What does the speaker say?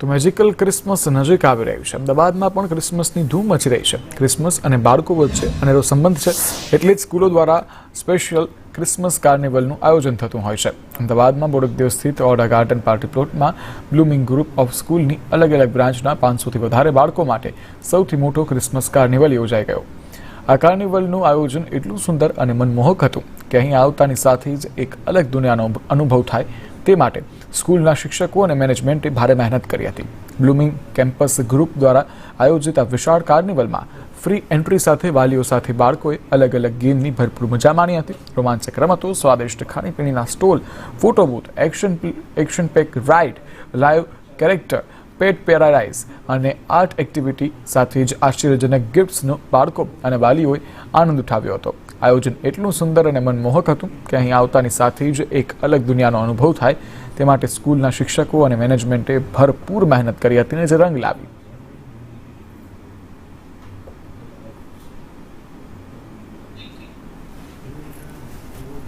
તો magical Christmas નજીક આવી રહ્યું છે। અમદાવાદમાં પણ ક્રિસમસની ધૂમ મચી રહી છે। ક્રિસમસ અને બાળકો વચ્ચે અનેરો સંબંધ છે, એટલે જ સ્કૂલો દ્વારા સ્પેશિયલ ક્રિસમસ કાર્નિવલનું આયોજન થતું હોય છે। અમદાવાદમાં બોડકદેવ સ્થિત ઓડા ગાર્ડન પાર્ટી પ્લોટમાં બ્લૂમિંગ ગ્રુપ ઓફ સ્કૂલની અલગ અલગ બ્રાન્ચના 500થી વધારે બાળકો માટે સૌથી મોટો ક્રિસમસ કાર્નિવલ યોજાઈ ગયો। આ કાર્નિવલનું આયોજન એટલું સુંદર અને મનમોહક હતું કે અહીં આવતાની સાથે જ એક અલગ દુનિયાનો અનુભવ થાય તે માટે સ્કૂલના શિક્ષકો અને મેનેજમેન્ટે ભારે મહેનત કરી હતી। બ્લૂમિંગ કેમ્પસ ગ્રુપ દ્વારા આયોજિત આ વિશાળ કાર્નિવલમાં ફ્રી એન્ટ્રી સાથે વાલીઓ સાથે બાળકોએ અલગ અલગ ગેમની ભરપૂર મજા માણી હતી। રોમાંચક રમતો, સ્વાદિષ્ટ ખાણીપીણીના stall, photo booth, action pack ride, live character, pet paradise અને આર્ટ એક્ટિવિટી સાથે જ આશ્ચર્યજનક ગિફ્ટ્સનો બાળકો અને વાલીઓએ આનંદ ઉઠાવ્યો હતો। આયોજન એટલું સુંદર અને મનમોહક હતું કે અહીં આવતાની સાથે જ એક અલગ દુનિયાનો અનુભવ થાય તે માટે સ્કૂલના શિક્ષકો અને મેનેજમેન્ટે ભરપૂર મહેનત કરી હતી અને જે રંગ લાવી।